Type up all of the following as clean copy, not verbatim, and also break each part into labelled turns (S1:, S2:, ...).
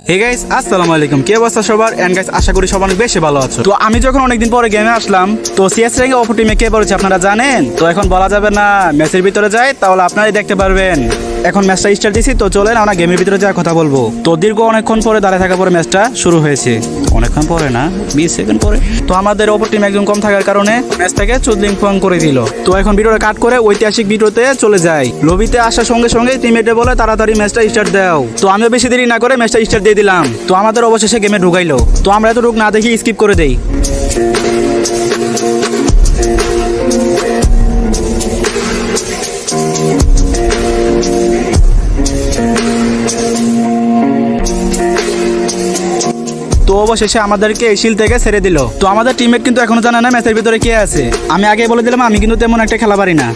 S1: Hey guys, আসসালামু আলাইকুম। কি অবস্থা সবার? এন্ড গাইস, আশা করি সবাই অনেক বেশি ভালো আছো। তো আমি যখন অনেকদিন পরে গেমে আসলাম, তো সিএস র্যাঙ্কে অপর টিমে কে পড়েছে আপনারা জানেন? তো এখন বলা যাবে না, ম্যাচের ভিতরে যাই তাহলে আপনারাই দেখতে পারবেন। এখন ম্যাচটা স্টার্ট দিছি, তো চলেন আমরা গেমের ভিতরে যাওয়ার কথা বলবো। তো দীর্ঘ অনেকক্ষণ পরে দাঁড়িয়ে থাকার পরে ম্যাচটা শুরু হয়েছে। অনেকক্ষণ পরে না, 20 সেকেন্ড পরে। তো আমাদের অপর টিম একজন কম থাকার কারণে ম্যাচটাকে চুদলিং ফং করে দিল। তো এখন ভিডিওটা কাট করে ঐতিহাসিক ভিডিওতে চলে যাই। লবিতে আসার সঙ্গে সঙ্গে টিমমেটে বলে তাড়াতাড়ি ম্যাচটা স্টার্ট দাও। তো আমিও বেশি দেরি না করে ম্যাচটা স্টার্ট দিয়ে দিলাম। তো আমাদের অবশেষে গেমে ঢুকাইলো। তো আমরা এতটুকু না দেখি স্কিপ করে দেই। তো অবশেষে আমাদেরকে এই শিল থেকে ছেড়ে দিল। তো আমাদের টিমমেট কিন্তু এখনো জানে না ম্যাচের ভিতরে কে আছে। আমি আগে বলে দিলাম আমি কিন্তু তেমন একটা খেলা পারি না।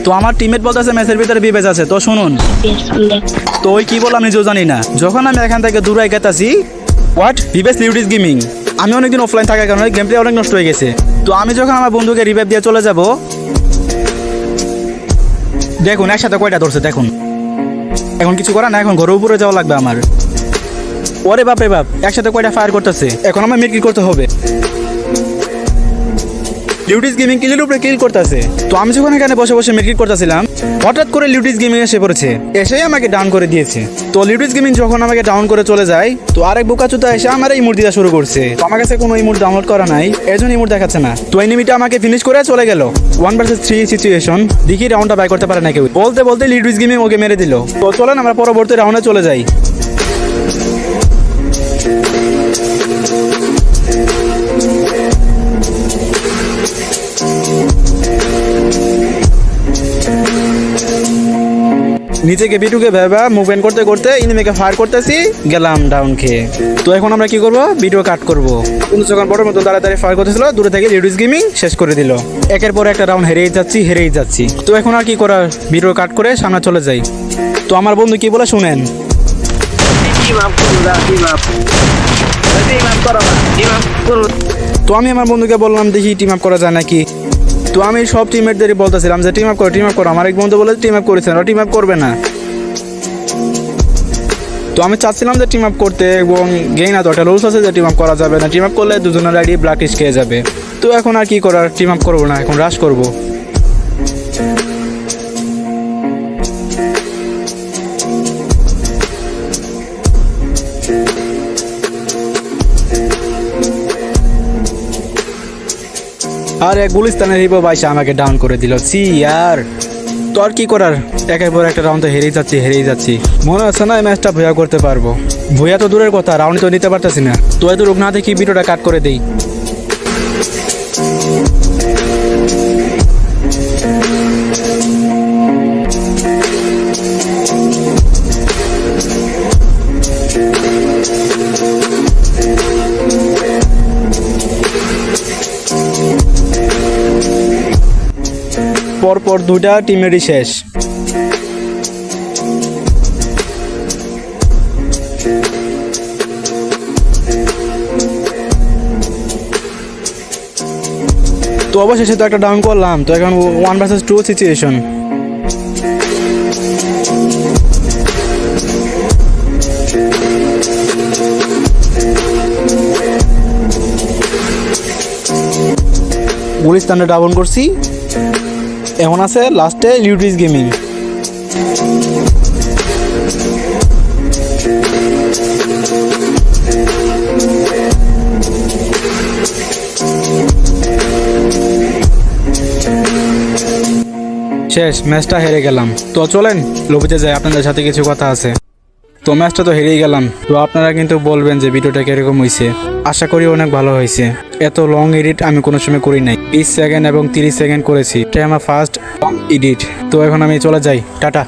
S1: তো আমার টিমমেট বলতেছে ম্যাচের ভিতরে বিবেচ আছে, তো শুনুন। তো ওই কি বললাম নিজেও জানি না। যখন আমি এখান থেকে দূরে গেতাছি, হোয়াট বিবেচ লিউডিস গেমিং। আমি অনেকদিন অফলাইন থাকার কারণে গেম প্লে অনেক নষ্ট হয়ে গেছে। তো আমি যখন আমার বন্ধুকে রিভাইভ দিয়ে চলে যাব, দেখুন একসাথে কয়টা ধরছে দেখুন। এখন কিছু করা না, এখন ঘরের উপরে যাওয়া লাগবে আমার। ওরে বাপ রে বাপ, একসাথে কয়টা ফায়ার করতেছে। এখন আমার মিডকিল করতে হবে। লিউডিস গেমিং কিলের উপরে কিল করতেছে। তো আমি যখন এখানে বসে বসে মিডকিল করতেছিলাম, হঠাৎ করে লিউডিস গেমিং এসে পড়েছে। এসেই আমাকে ডাউন করে দিয়েছে। তো লিউডিস গেমিং যখন আমাকে ডাউন করে চলে যায়, তো আরেক বোকাচুদা এসে আমার ইমোট দেওয়া শুরু করছে। তো আমার কাছে কোনো ইমোট ডাউনলোড করা নাই, এজন্য ইমোট দেখাচ্ছে না। তো এনিমিটা আমাকে ফিনিশ করে চলে গেল। 1 ভার্সেস 3 সিচুয়েশন। দেখি রাউন্ডটা বাই করতে পারে না কেউ। বলতে বলতে লিউডিস গেমিং ওকে মেরে দিল। তো চলেন আমরা পরবর্তী রাউন্ডে চলে যাই। নিচেকে বিটুকে ভেবা মুভমেন্ট করতে করতে ইনিমিকে ফায়ার করতেছি, গেলাম ডাউন খেয়ে। তো এখন আমরা কি করব? ভিডিও কাট করব। কিন্তু যখন বড় মতো দাঁড়ায় ফায়ার করতেছিল, দূরে থেকে লিউডিস গেমিং শেষ করে দিল। একের পর একটা রাউন্ড হেরেই যাচ্ছি। তো এখন আর কি করার, ভিডিও কাট করে সামনে চলে যাই। তো আমার বন্ধু কি বলে শুনেন। তো আমি আমার বন্ধুকে বললাম দেখি টিম আপ করা যায় নাকি। তো আমি সব টিমমেটদেরই বলতেছিলাম যে টিম আপ করো। আমার এক বন্ধু বলে টিম আপ করেছেন, টিম আপ করবে না। তো আমি চাচ্ছিলাম যে টিম আপ করতে, এবং গেই না তো একটা রুলস আছে যে টিম আপ করা যাবে না। টিম আপ করলে দুজনের আইডি ব্ল্যাক লিস্ট খেয়ে যাবে। তো এখন আর কি করার, টিম আপ করবো না, এখন রাশ করবো। আর এক গুলিস্তানের হিপো বাইসা আমাকে ডাউন করে দিল। ইয়ার, তো আর কি করার, একের পর একটা রাউন্ড তো হেরেই যাচ্ছি। মনে হচ্ছে না এই ম্যাচটা ভুয়া করতে পারবো। ভুয়া তো দূরের কথা, রাউন্ড তো নিতে পারতেছি না। তো এত রোগ না দেখি ভিডিওটা কাট করে দেই। পরপর দুইটা টিমেরই শেষ। তো অবশেষে তো একটা ডাউন করলাম। তো এখন 1 ভার্সেস 2 সিচুয়েশন। গুলিস্তানে ডাউন করছি। এখন আছে লাস্টে লিউডিস গেমিং। শেষ, ম্যাচটা হেরে গেলাম। তো চলেন লবিতে যাই, আপনাদের সাথে কিছু কথা আছে। তো ম্যাচটা তো হেরেই গেলাম। তো আপনারা কিন্তু বলবেন যে ভিডিওটা কিরকম হয়েছে। আশা করি অনেক ভালো হয়েছে। এত লং এডিট আমি কোনো সময় করি নাই। 20 সেকেন্ড এবং 30 সেকেন্ড করেছি, এটা আমার ফার্স্ট এডিট। তো এখন আমি চলে যাই, টাটা।